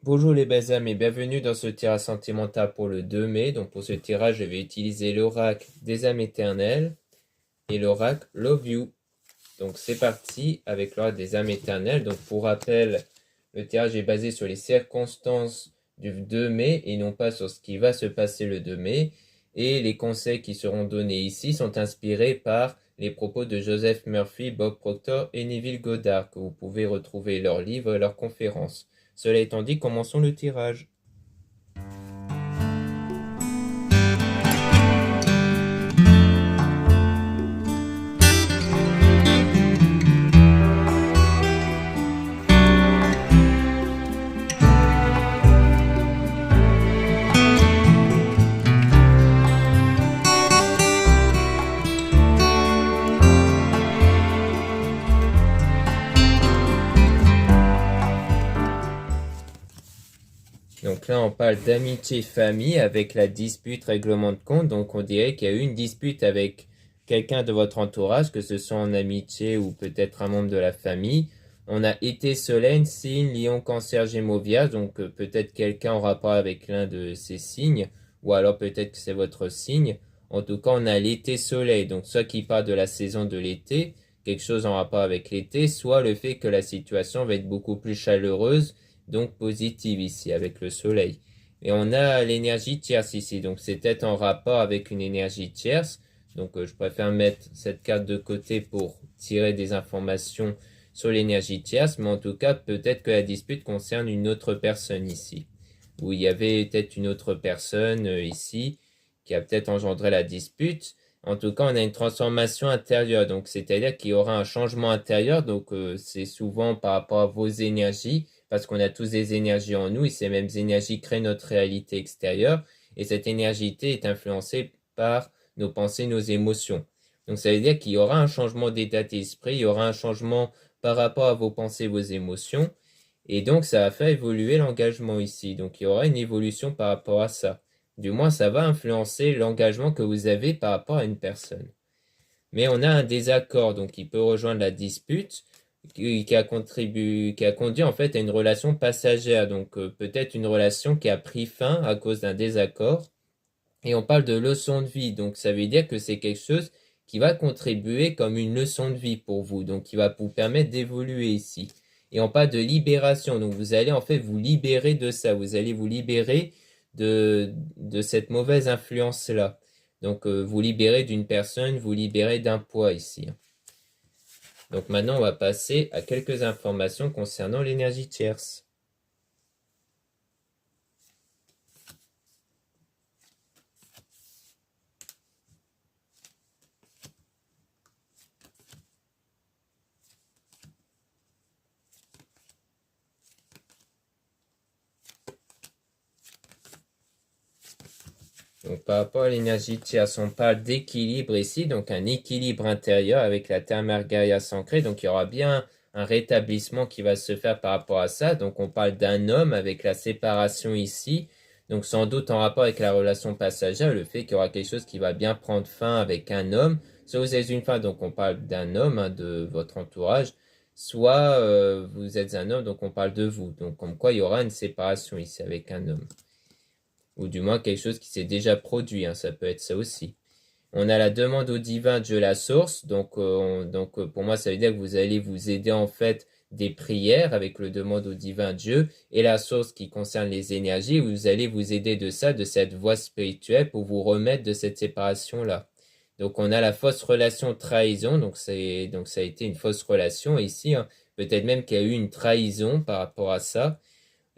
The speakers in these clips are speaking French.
Bonjour les belles âmes et bienvenue dans ce tirage sentimental pour le 2 mai. Donc pour ce tirage, je vais utiliser l'oracle des âmes éternelles et l'oracle Love You. Donc c'est parti avec l'oracle des âmes éternelles. Donc pour rappel, le tirage est basé sur les circonstances du 2 mai et non pas sur ce qui va se passer le 2 mai. Et les conseils qui seront donnés ici sont inspirés par les propos de Joseph Murphy, Bob Proctor et Neville Goddard, que vous pouvez retrouver leurs livres et leurs conférences. Cela étant dit, commençons le tirage. Donc là, on parle d'amitié-famille avec la dispute règlement de compte. Donc on dirait qu'il y a eu une dispute avec quelqu'un de votre entourage, que ce soit en amitié ou peut-être un membre de la famille. On a été Solène, signe, Lion, Cancer, Gémeaux, Vierge. Donc peut-être quelqu'un en rapport avec l'un de ces signes. Ou alors peut-être que c'est votre signe. En tout cas, on a l'été soleil. Donc soit qui parle de la saison de l'été, quelque chose en rapport avec l'été, soit le fait que la situation va être beaucoup plus chaleureuse, donc positive ici avec le soleil. Et on a l'énergie tierce ici, donc c'est peut-être en rapport avec une énergie tierce. Donc je préfère mettre cette carte de côté pour tirer des informations sur l'énergie tierce, mais en tout cas peut-être que la dispute concerne une autre personne ici. Ou il y avait peut-être une autre personne ici qui a peut-être engendré la dispute. En tout cas, on a une transformation intérieure, donc c'est-à-dire qu'il y aura un changement intérieur, donc c'est souvent par rapport à vos énergies, parce qu'on a tous des énergies en nous et ces mêmes énergies créent notre réalité extérieure et cette énergie est influencée par nos pensées, nos émotions. Donc ça veut dire qu'il y aura un changement d'état d'esprit, il y aura un changement par rapport à vos pensées, vos émotions et donc ça va faire évoluer l'engagement ici. Donc il y aura une évolution par rapport à ça. Du moins ça va influencer l'engagement que vous avez par rapport à une personne. Mais on a un désaccord, donc il peut rejoindre la dispute qui a conduit en fait à une relation passagère, donc peut-être une relation qui a pris fin à cause d'un désaccord. Et on parle de leçon de vie, donc ça veut dire que c'est quelque chose qui va contribuer comme une leçon de vie pour vous, donc qui va vous permettre d'évoluer ici. Et on parle de libération, donc vous allez en fait vous libérer de ça, vous allez vous libérer de cette mauvaise influence-là. Donc vous libérer d'une personne, vous libérer d'un poids ici. Donc maintenant, on va passer à quelques informations concernant l'énergie tierce. Donc par rapport à l'énergie tierce, on parle d'équilibre ici, donc un équilibre intérieur avec la Terre Mère Gaïa ancrée. Donc il y aura bien un rétablissement qui va se faire par rapport à ça. Donc on parle d'un homme avec la séparation ici. Donc sans doute en rapport avec la relation passagère, le fait qu'il y aura quelque chose qui va bien prendre fin avec un homme. Soit vous êtes une femme, donc on parle d'un homme, de votre entourage. Soit vous êtes un homme, donc on parle de vous. Donc comme quoi il y aura une séparation ici avec un homme. Ou du moins quelque chose qui s'est déjà produit, ça peut être ça aussi. On a la demande au divin Dieu la source, donc pour moi ça veut dire que vous allez vous aider en fait des prières avec le demande au divin Dieu et la source qui concerne les énergies, vous allez vous aider de ça, de cette voie spirituelle pour vous remettre de cette séparation-là. Donc on a la fausse relation trahison, donc ça a été une fausse relation ici, peut-être même qu'il y a eu une trahison par rapport à ça.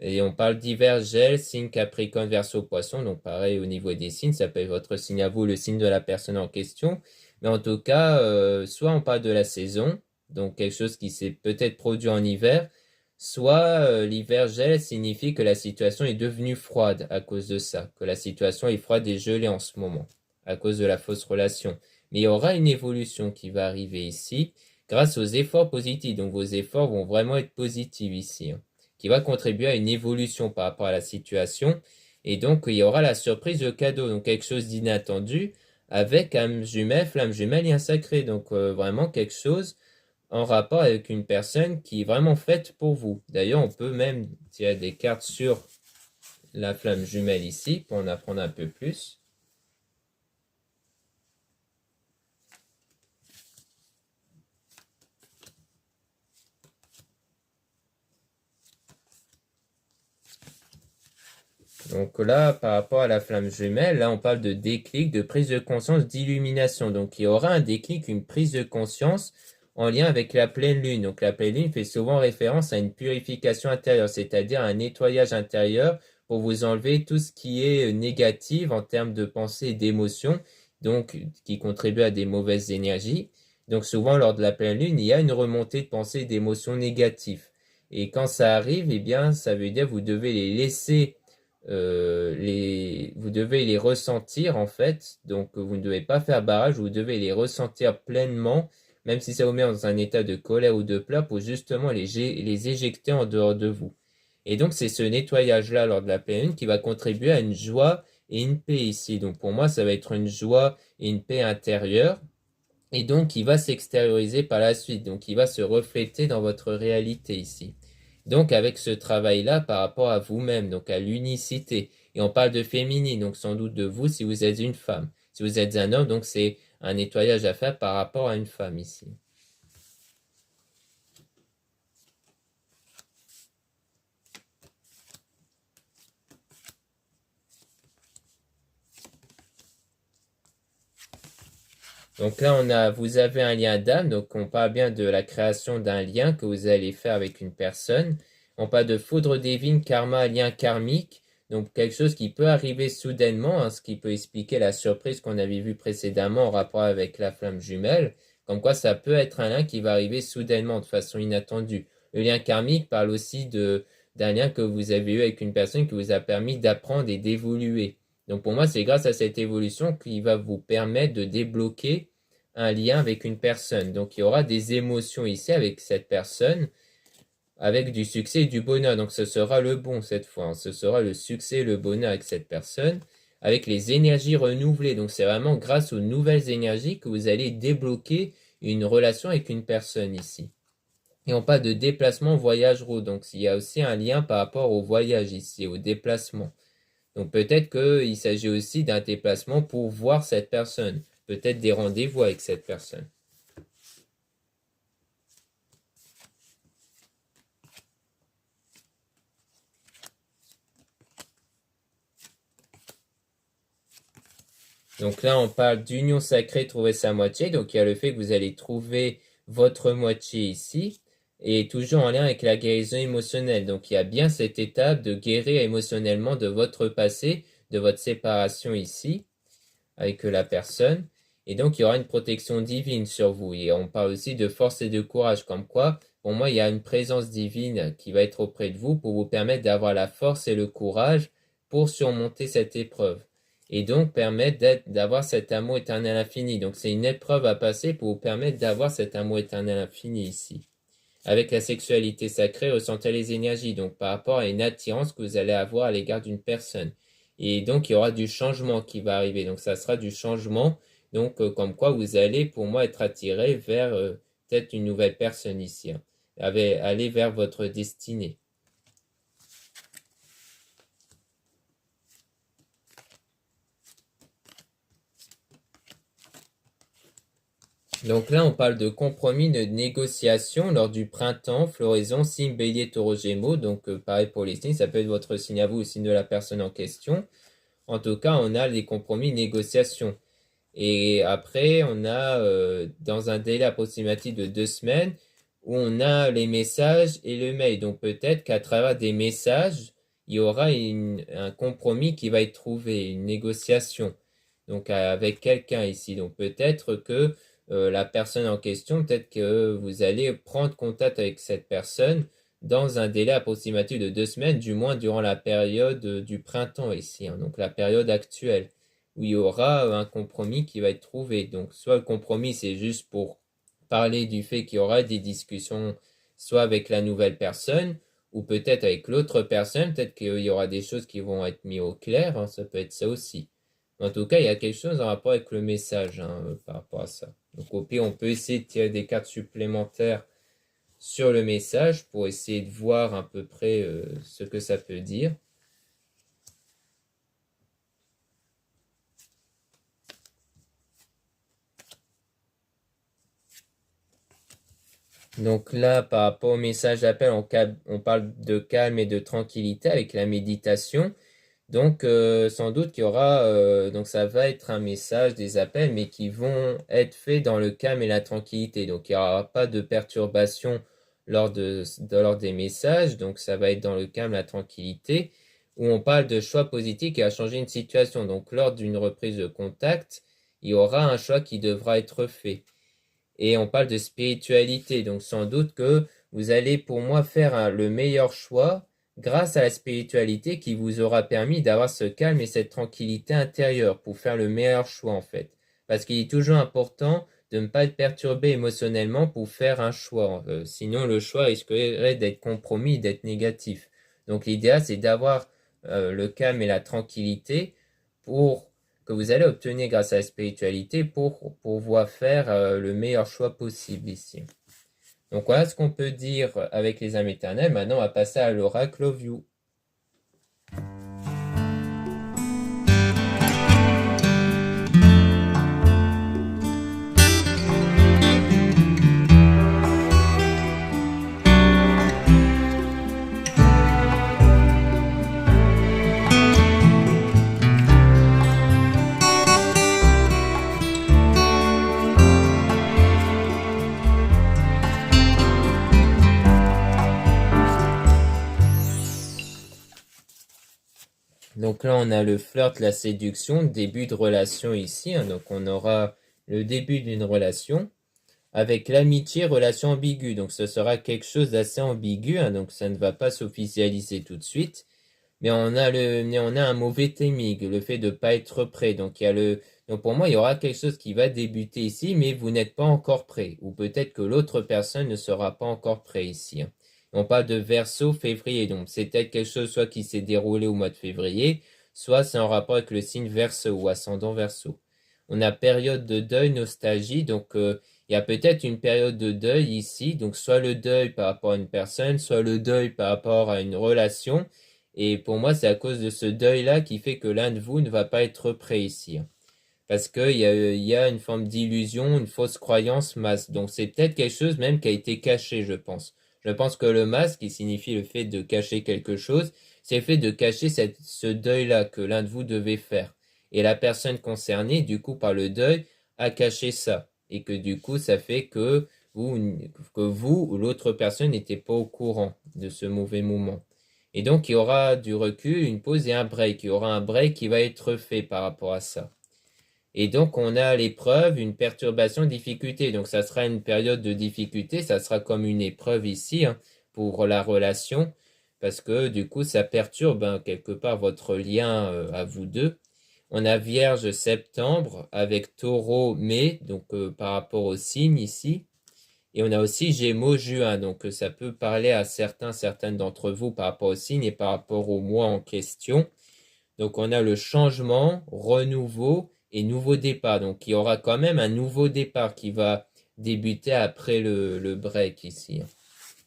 Et on parle d'hiver, gel, signe Capricorne, Verseau, Poisson. Donc pareil au niveau des signes, ça peut être votre signe à vous, le signe de la personne en question. Mais en tout cas, soit on parle de la saison, donc quelque chose qui s'est peut-être produit en hiver, soit l'hiver gel signifie que la situation est devenue froide à cause de ça, que la situation est froide et gelée en ce moment, à cause de la fausse relation. Mais il y aura une évolution qui va arriver ici grâce aux efforts positifs. Donc vos efforts vont vraiment être positifs ici, qui va contribuer à une évolution par rapport à la situation. Et donc, il y aura la surprise de cadeau, donc quelque chose d'inattendu, avec âme jumelle, flamme jumelle, lien sacré. Donc, vraiment quelque chose en rapport avec une personne qui est vraiment faite pour vous. D'ailleurs, on peut même tirer des cartes sur la flamme jumelle ici pour en apprendre un peu plus. Donc là, par rapport à la flamme jumelle, là, on parle de déclic, de prise de conscience, d'illumination. Donc, il y aura un déclic, une prise de conscience en lien avec la pleine lune. Donc, la pleine lune fait souvent référence à une purification intérieure, c'est-à-dire un nettoyage intérieur pour vous enlever tout ce qui est négatif en termes de pensée et d'émotion, donc qui contribue à des mauvaises énergies. Donc, souvent, lors de la pleine lune, il y a une remontée de pensée et d'émotions négatives. Et quand ça arrive, eh bien, ça veut dire que vous devez les laisser vous devez les ressentir en fait, donc vous ne devez pas faire barrage, vous devez les ressentir pleinement, même si ça vous met dans un état de colère ou de peur, pour justement les éjecter en dehors de vous. Et donc c'est ce nettoyage-là lors de la pleine lune qui va contribuer à une joie et une paix ici. Donc pour moi, ça va être une joie et une paix intérieure, et donc qui va s'extérioriser par la suite, donc qui va se refléter dans votre réalité ici. Donc avec ce travail-là par rapport à vous-même, donc à l'unicité, et on parle de féminine, donc sans doute de vous si vous êtes une femme. Si vous êtes un homme, donc c'est un nettoyage à faire par rapport à une femme ici. Donc là, vous avez un lien d'âme, donc on parle bien de la création d'un lien que vous allez faire avec une personne. On parle de foudre divine, karma, lien karmique, donc quelque chose qui peut arriver soudainement, hein, ce qui peut expliquer la surprise qu'on avait vue précédemment en rapport avec la flamme jumelle, comme quoi ça peut être un lien qui va arriver soudainement de façon inattendue. Le lien karmique parle aussi d'un lien que vous avez eu avec une personne qui vous a permis d'apprendre et d'évoluer. Donc pour moi, c'est grâce à cette évolution qui va vous permettre de débloquer un lien avec une personne. Donc il y aura des émotions ici avec cette personne, avec du succès et du bonheur. Donc ce sera le bon cette fois, hein. Ce sera le succès et le bonheur avec cette personne, avec les énergies renouvelées. Donc c'est vraiment grâce aux nouvelles énergies que vous allez débloquer une relation avec une personne ici. Et on parle de déplacement, voyage, route. Donc il y a aussi un lien par rapport au voyage ici, au déplacement. Donc peut-être qu'il s'agit aussi d'un déplacement pour voir cette personne, peut-être des rendez-vous avec cette personne. Donc là, on parle d'union sacrée, trouver sa moitié. Donc il y a le fait que vous allez trouver votre moitié ici, et toujours en lien avec la guérison émotionnelle. Donc il y a bien cette étape de guérir émotionnellement de votre passé, de votre séparation ici, avec la personne. Et donc il y aura une protection divine sur vous. Et on parle aussi de force et de courage, comme quoi, pour moi, il y a une présence divine qui va être auprès de vous pour vous permettre d'avoir la force et le courage pour surmonter cette épreuve et donc permettre d'avoir cet amour éternel infini. Donc c'est une épreuve à passer pour vous permettre d'avoir cet amour éternel infini ici. Avec la sexualité sacrée, ressentez les énergies, donc par rapport à une attirance que vous allez avoir à l'égard d'une personne. Et donc il y aura du changement qui va arriver. Donc ça sera du changement, donc comme quoi vous allez pour moi être attiré vers peut-être une nouvelle personne ici, hein. Aller vers votre destinée. Donc là, on parle de compromis, de négociation lors du printemps, floraison, signe bélier, taureau, gémeaux. Donc pareil pour les signes, ça peut être votre signe à vous ou signe de la personne en question. En tout cas, on a les compromis, négociations. Et après, on a dans un délai approximatif de 2 semaines où on a les messages et le mail. Donc peut-être qu'à travers des messages, il y aura un compromis qui va être trouvé, une négociation. Donc avec quelqu'un ici. Donc peut-être que la personne en question, peut-être que vous allez prendre contact avec cette personne dans un délai approximatif de 2 semaines, du moins durant la période du printemps ici, hein, donc la période actuelle où il y aura un compromis qui va être trouvé. Donc, soit le compromis, c'est juste pour parler du fait qu'il y aura des discussions, soit avec la nouvelle personne, ou peut-être avec l'autre personne, peut-être qu'il y aura des choses qui vont être mises au clair, hein, ça peut être ça aussi. En tout cas, il y a quelque chose en rapport avec le message par rapport à ça. Donc au pire, on peut essayer de tirer des cartes supplémentaires sur le message pour essayer de voir à peu près ce que ça peut dire. Donc là, par rapport au message d'appel, on parle de calme et de tranquillité avec la méditation. Donc sans doute qu'il y aura, donc ça va être un message, des appels, mais qui vont être faits dans le calme et la tranquillité. Donc il n'y aura pas de perturbation lors des messages. Donc ça va être dans le calme, la tranquillité, où on parle de choix positifs qui a changé une situation. Donc lors d'une reprise de contact, il y aura un choix qui devra être fait. Et on parle de spiritualité, donc sans doute que vous allez pour moi faire le meilleur choix grâce à la spiritualité qui vous aura permis d'avoir ce calme et cette tranquillité intérieure pour faire le meilleur choix en fait. Parce qu'il est toujours important de ne pas être perturbé émotionnellement pour faire un choix. Sinon le choix risquerait d'être compromis, d'être négatif. Donc l'idéal c'est d'avoir le calme et la tranquillité pour que vous allez obtenir grâce à la spiritualité pour pouvoir faire le meilleur choix possible ici. Donc voilà ce qu'on peut dire avec les âmes éternelles. Maintenant, on va passer à l'oracle of you. Donc là, on a le flirt, la séduction, début de relation ici. Donc on aura le début d'une relation avec l'amitié, relation ambiguë. Donc ce sera quelque chose d'assez ambigu. Donc ça ne va pas s'officialiser tout de suite. Mais on a un mauvais timing, le fait de ne pas être prêt. Donc donc pour moi, il y aura quelque chose qui va débuter ici, mais vous n'êtes pas encore prêt. Ou peut-être que l'autre personne ne sera pas encore prêt ici. On parle de Verseau, février. Donc c'est peut-être quelque chose soit qui s'est déroulé au mois de février, soit c'est en rapport avec le signe Verseau ou ascendant Verseau. On a période de deuil, nostalgie. Donc il y a peut-être une période de deuil ici. Donc soit le deuil par rapport à une personne, soit le deuil par rapport à une relation. Et pour moi, c'est à cause de ce deuil-là qui fait que l'un de vous ne va pas être prêt ici. Parce qu'il y a une forme d'illusion, une fausse croyance masque. Donc c'est peut-être quelque chose même qui a été caché, je pense. Je pense que le masque, qui signifie le fait de cacher quelque chose, c'est le fait de cacher ce deuil-là que l'un de vous devait faire. Et la personne concernée, du coup, par le deuil, a caché ça. Et que du coup, ça fait que vous ou l'autre personne n'était pas au courant de ce mauvais moment. Et donc, il y aura du recul, une pause et un break. Il y aura un break qui va être fait par rapport à ça. Et donc, on a l'épreuve, une perturbation, difficulté. Donc, ça sera une période de difficulté. Ça sera comme une épreuve ici pour la relation. Parce que du coup, ça perturbe quelque part votre lien à vous deux. On a Vierge septembre avec Taureau mai. Donc, par rapport au signe ici. Et on a aussi Gémeaux juin, donc ça peut parler à certaines d'entre vous par rapport au signe et par rapport au mois en question. Donc on a le changement, renouveau et nouveau départ. Donc il y aura quand même un nouveau départ qui va débuter après le break ici.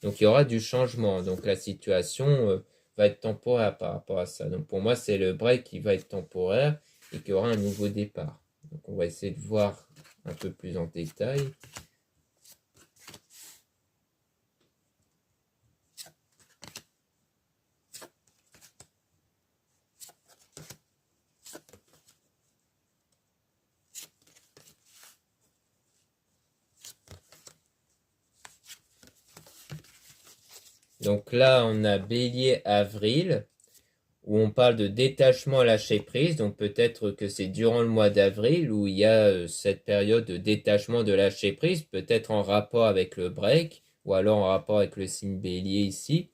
Donc il y aura du changement. Donc la situation va être temporaire par rapport à ça. Donc pour moi c'est le break qui va être temporaire et qu'il y aura un nouveau départ. Donc on va essayer de voir un peu plus en détail. Donc là, on a Bélier, Avril, où on parle de détachement, lâcher prise. Donc peut-être que c'est durant le mois d'avril où il y a cette période de détachement, de lâcher prise, peut-être en rapport avec le break, ou alors en rapport avec le signe Bélier ici.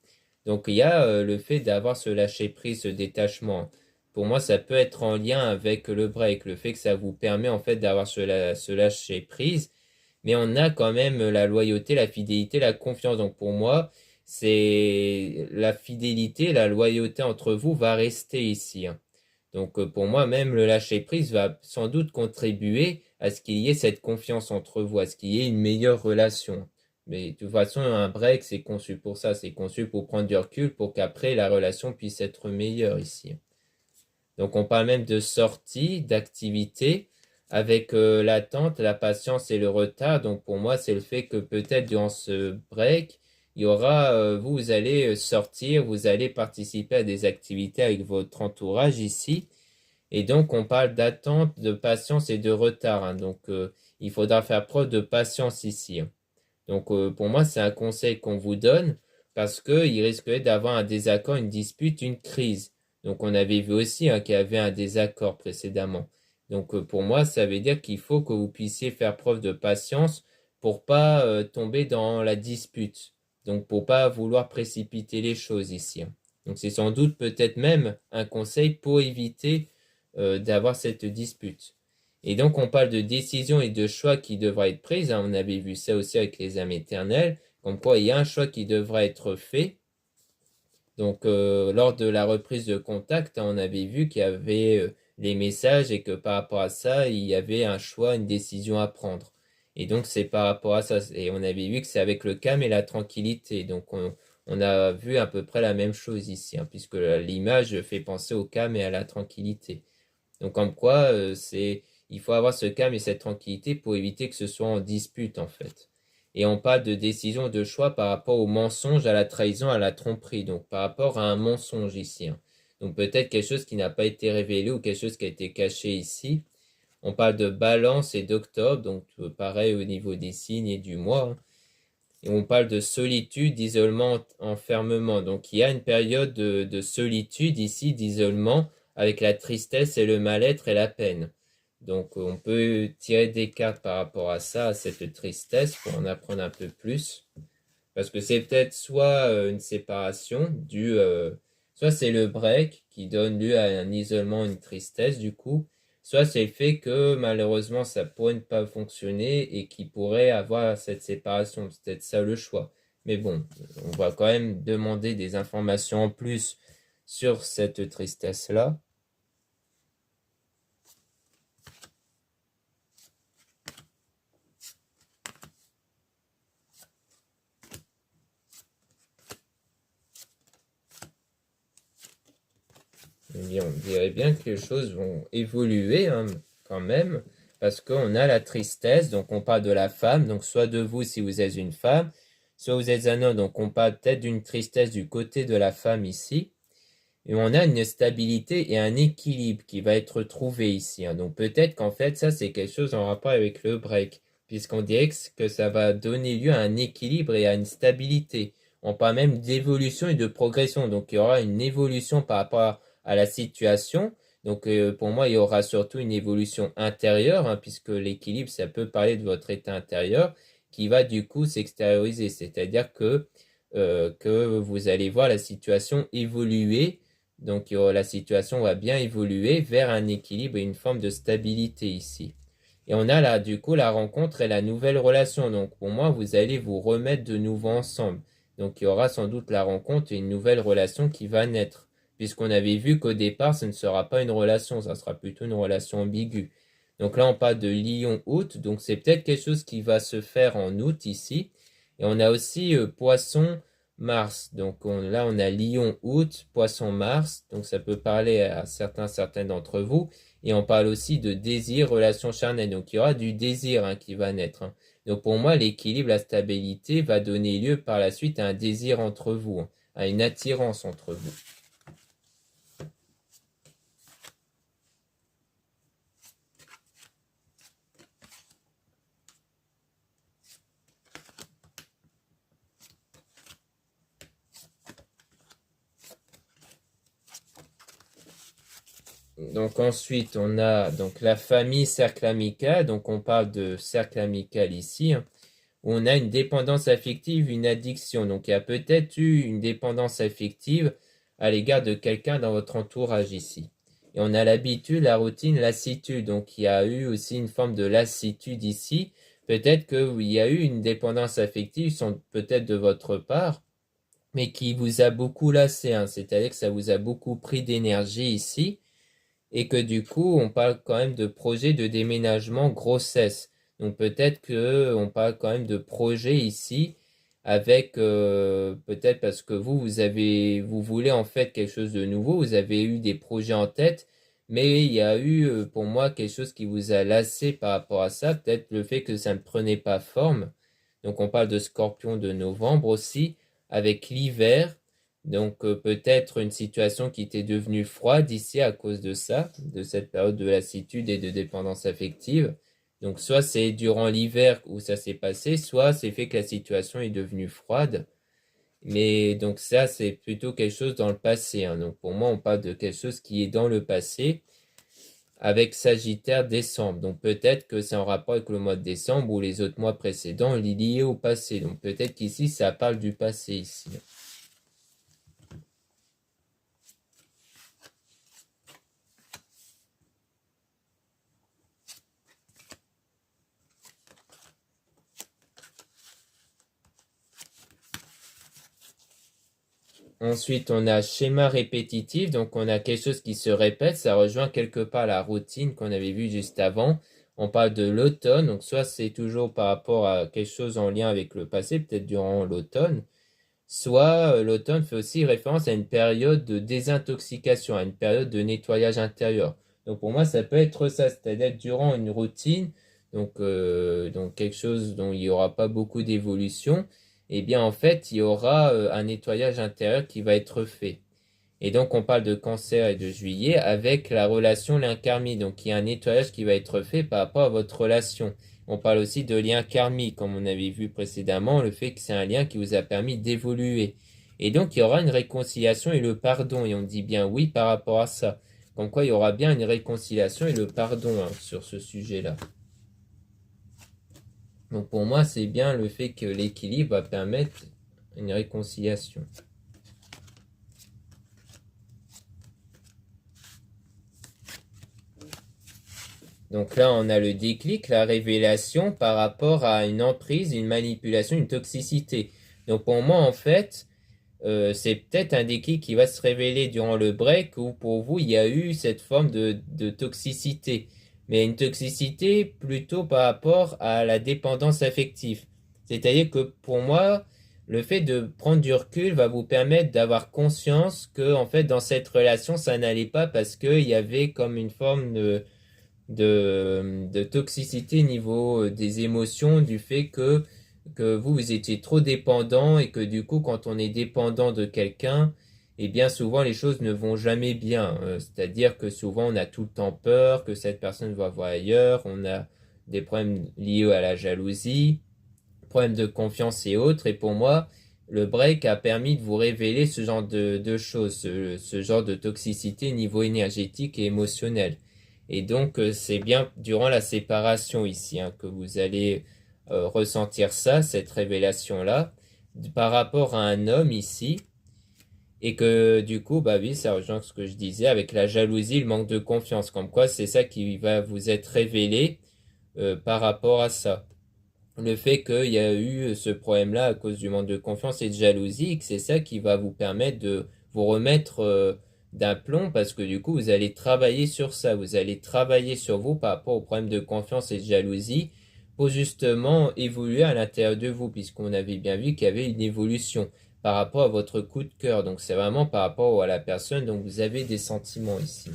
Donc il y a le fait d'avoir ce lâcher prise, ce détachement. Pour moi, ça peut être en lien avec le break, le fait que ça vous permet en fait d'avoir ce lâcher prise. Mais on a quand même la loyauté, la fidélité, la confiance. Donc pour moi, c'est la fidélité, la loyauté entre vous va rester ici. Donc pour moi, même le lâcher-prise va sans doute contribuer à ce qu'il y ait cette confiance entre vous, à ce qu'il y ait une meilleure relation. Mais de toute façon, un break, c'est conçu pour ça, c'est conçu pour prendre du recul, pour qu'après la relation puisse être meilleure ici. Donc on parle même de sortie, d'activité, avec l'attente, la patience et le retard. Donc pour moi, c'est le fait que peut-être durant ce break, il y aura, vous allez sortir, vous allez participer à des activités avec votre entourage ici. Et donc on parle d'attente, de patience et de retard, hein. Donc il faudra faire preuve de patience ici, hein. Donc pour moi, c'est un conseil qu'on vous donne parce qu'il risquerait d'avoir un désaccord, une dispute, une crise. Donc on avait vu aussi hein, qu'il y avait un désaccord précédemment. Donc pour moi, ça veut dire qu'il faut que vous puissiez faire preuve de patience pour pas tomber dans la dispute. Donc pour pas vouloir précipiter les choses ici, hein. Donc c'est sans doute peut-être même un conseil pour éviter d'avoir cette dispute. Et donc, on parle de décisions et de choix qui devraient être prises, hein. On avait vu ça aussi avec les âmes éternelles, comme quoi il y a un choix qui devra être fait. Donc, lors de la reprise de contact, hein, on avait vu qu'il y avait les messages et que par rapport à ça, il y avait un choix, une décision à prendre. Et donc, c'est par rapport à ça. Et on avait vu que c'est avec le calme et la tranquillité. Donc, on a vu à peu près la même chose ici, hein, puisque l'image fait penser au calme et à la tranquillité. Donc, comme quoi, il faut avoir ce calme et cette tranquillité pour éviter que ce soit en dispute, en fait. Et on parle de décision de choix par rapport au mensonge, à la trahison, à la tromperie. Donc, par rapport à un mensonge ici, hein. Donc, peut-être quelque chose qui n'a pas été révélé ou quelque chose qui a été caché ici. On parle de balance et d'octobre, donc pareil au niveau des signes et du mois, hein. Et on parle de solitude, d'isolement, enfermement. Donc il y a une période de solitude ici, d'isolement, avec la tristesse et le mal-être et la peine. Donc on peut tirer des cartes par rapport à ça, à cette tristesse, pour en apprendre un peu plus. Parce que c'est peut-être soit une séparation soit c'est le break qui donne lieu à un isolement, une tristesse du coup, soit c'est le fait que malheureusement ça pourrait ne pas fonctionner et qui pourrait avoir cette séparation. C'est peut-être ça le choix. Mais bon, on va quand même demander des informations en plus sur cette tristesse-là. Et on dirait bien que les choses vont évoluer hein, quand même, parce qu'on a la tristesse, donc on parle de la femme, donc soit de vous si vous êtes une femme, soit vous êtes un homme, donc on parle peut-être d'une tristesse du côté de la femme ici, et on a une stabilité et un équilibre qui va être trouvé ici, hein. Donc peut-être qu'en fait ça c'est quelque chose en rapport avec le break, puisqu'on dirait que ça va donner lieu à un équilibre et à une stabilité. On parle même d'évolution et de progression, donc il y aura une évolution par rapport à la situation. Donc pour moi il y aura surtout une évolution intérieure, hein, puisque l'équilibre ça peut parler de votre état intérieur qui va du coup s'extérioriser, c'est-à-dire que vous allez voir la situation évoluer, donc la situation va bien évoluer vers un équilibre et une forme de stabilité ici. Et on a là, du coup, la rencontre et la nouvelle relation. Donc, pour moi, vous allez vous remettre de nouveau ensemble. Donc, il y aura sans doute la rencontre et une nouvelle relation qui va naître. Puisqu'on avait vu qu'au départ, ce ne sera pas une relation, ça sera plutôt une relation ambiguë. Donc là, on parle de Lion-Août. Donc, c'est peut-être quelque chose qui va se faire en août ici. Et on a aussi Poisson Mars. Donc là, on a Lion août, Poisson Mars. Donc ça peut parler à certains d'entre vous. Et on parle aussi de désir, relation charnelle. Donc il y aura du désir hein, qui va naître, hein. Donc pour moi, l'équilibre, la stabilité va donner lieu par la suite à un désir entre vous, hein, à une attirance entre vous. Donc ensuite, on a donc la famille, cercle amical. Donc on parle de cercle amical ici, hein, où on a une dépendance affective, une addiction. Donc il y a peut-être eu une dépendance affective à l'égard de quelqu'un dans votre entourage ici. Et on a l'habitude, la routine, lassitude. Donc il y a eu aussi une forme de lassitude ici. Peut-être qu'il y a eu une dépendance affective, peut-être de votre part, mais qui vous a beaucoup lassé, hein. C'est-à-dire que ça vous a beaucoup pris d'énergie ici et que du coup, on parle quand même de projet de déménagement grossesse. Donc peut-être que on parle quand même de projet ici avec peut-être parce que vous voulez en fait quelque chose de nouveau, vous avez eu des projets en tête, mais il y a eu pour moi quelque chose qui vous a lassé par rapport à ça, peut-être le fait que ça ne prenait pas forme. Donc on parle de Scorpion de novembre aussi, avec l'hiver. Donc peut-être une situation qui était devenue froide ici à cause de ça, de cette période de lassitude et de dépendance affective. Donc soit c'est durant l'hiver où ça s'est passé, soit c'est fait que la situation est devenue froide. Mais donc ça c'est plutôt quelque chose dans le passé, hein. Donc pour moi on parle de quelque chose qui est dans le passé avec Sagittaire décembre. Donc peut-être que c'est en rapport avec le mois de décembre ou les autres mois précédents liés au passé. Donc peut-être qu'ici ça parle du passé ici. Ensuite, on a schéma répétitif, donc on a quelque chose qui se répète, ça rejoint quelque part la routine qu'on avait vue juste avant. On parle de l'automne, donc soit c'est toujours par rapport à quelque chose en lien avec le passé, peut-être durant l'automne, soit l'automne fait aussi référence à une période de désintoxication, à une période de nettoyage intérieur. Donc pour moi, ça peut être ça, c'est-à-dire durant une routine, donc quelque chose dont il n'y aura pas beaucoup d'évolution, eh bien en fait, il y aura un nettoyage intérieur qui va être fait. Et donc on parle de cancer et de juillet avec la relation lien karmique, donc il y a un nettoyage qui va être fait par rapport à votre relation. On parle aussi de lien karmique, comme on avait vu précédemment, le fait que c'est un lien qui vous a permis d'évoluer. Et donc il y aura une réconciliation et le pardon, et on dit bien oui par rapport à ça. Comme quoi il y aura bien une réconciliation et le pardon hein, sur ce sujet-là. Donc pour moi c'est bien le fait que l'équilibre va permettre une réconciliation. Donc là, on a le déclic, la révélation par rapport à une emprise, une manipulation, une toxicité. Donc pour moi, en fait, c'est peut-être un déclic qui va se révéler durant le break où pour vous, il y a eu cette forme de toxicité. Mais une toxicité plutôt par rapport à la dépendance affective. C'est-à-dire que pour moi, le fait de prendre du recul va vous permettre d'avoir conscience que, en fait, dans cette relation, ça n'allait pas parce qu'il y avait comme une forme de toxicité niveau des émotions, du fait que vous étiez trop dépendant et que du coup, quand on est dépendant de quelqu'un, et bien souvent les choses ne vont jamais bien. C'est-à-dire que souvent on a tout le temps peur que cette personne va voir ailleurs, on a des problèmes liés à la jalousie, problèmes de confiance et autres. Et pour moi, le break a permis de vous révéler ce genre de choses, ce genre de toxicité niveau énergétique et émotionnel. Et donc, c'est bien durant la séparation ici hein, que vous allez ressentir ça, cette révélation-là, par rapport à un homme ici. Et que du coup, bah oui, ça rejoint ce que je disais avec la jalousie, le manque de confiance. Comme quoi, c'est ça qui va vous être révélé par rapport à ça. Le fait qu'il y a eu ce problème-là à cause du manque de confiance et de jalousie, et que c'est ça qui va vous permettre de vous remettre d'aplomb parce que du coup, vous allez travailler sur ça, vous allez travailler sur vous par rapport aux problèmes de confiance et de jalousie pour justement évoluer à l'intérieur de vous, puisqu'on avait bien vu qu'il y avait une évolution par rapport à votre coup de cœur. Donc c'est vraiment par rapport à la personne dont vous avez des sentiments ici.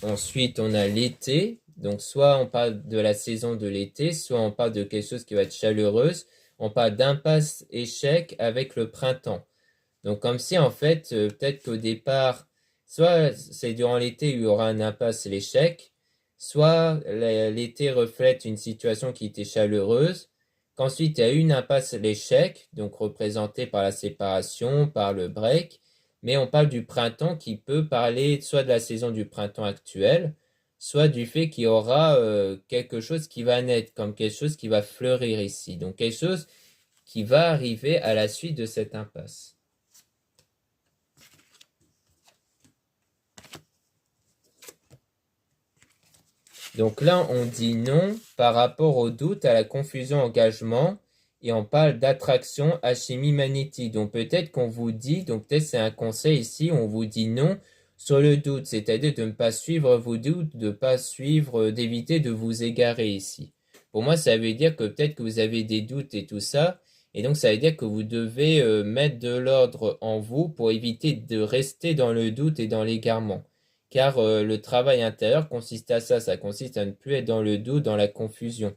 Ensuite, on a l'été. Donc, soit on parle de la saison de l'été, soit on parle de quelque chose qui va être chaleureuse. On parle d'impasse échec avec le printemps. Donc, comme si, en fait, peut-être qu'au départ, soit c'est durant l'été où il y aura un impasse l'échec, soit l'été reflète une situation qui était chaleureuse, qu'ensuite il y a eu une impasse l'échec, donc représentée par la séparation, par le break, mais on parle du printemps qui peut parler soit de la saison du printemps actuel, soit du fait qu'il y aura quelque chose qui va naître, comme quelque chose qui va fleurir ici. Donc quelque chose qui va arriver à la suite de cette impasse. Donc là, on dit non par rapport au doute, à la confusion, engagement. et on parle d'attraction à chimie magnétique. Donc peut-être qu'on vous dit, donc peut-être c'est un conseil ici, on vous dit non sur le doute, c'est-à-dire de ne pas suivre vos doutes, de ne pas suivre, d'éviter de vous égarer ici. Pour moi, ça veut dire que peut-être que vous avez des doutes et tout ça, et donc ça veut dire que vous devez mettre de l'ordre en vous pour éviter de rester dans le doute et dans l'égarement. Car le travail intérieur consiste à ça, ça consiste à ne plus être dans le doute, dans la confusion.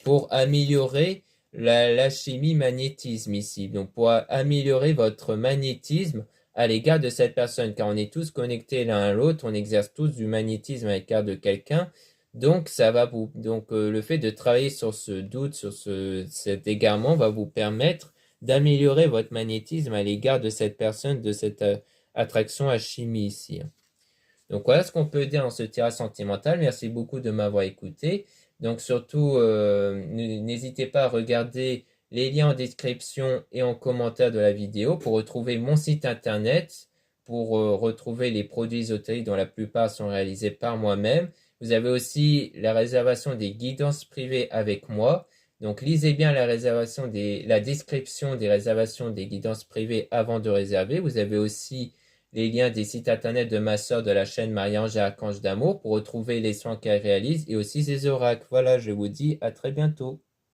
Pour améliorer l'alchimie magnétisme ici, donc pour améliorer votre magnétisme à l'égard de cette personne, car on est tous connectés l'un à l'autre, on exerce tous du magnétisme à l'égard de quelqu'un, donc ça va vous, donc le fait de travailler sur ce doute, sur cet égarement va vous permettre d'améliorer votre magnétisme à l'égard de cette personne, de cette attraction à chimie ici. Donc voilà ce qu'on peut dire en ce tirage sentimental. Merci beaucoup de m'avoir écouté. Donc surtout, n'hésitez pas à regarder les liens en description et en commentaire de la vidéo pour retrouver mon site internet, pour retrouver les produits ésotériques dont la plupart sont réalisés par moi-même. Vous avez aussi la réservation des guidances privées avec moi. Donc lisez bien la description des réservations des guidances privées avant de réserver. Vous avez aussi les liens des sites internet de ma sœur de la chaîne Marie-Ange et Archange d'amour pour retrouver les soins qu'elle réalise et aussi ses oracles. Voilà, je vous dis à très bientôt.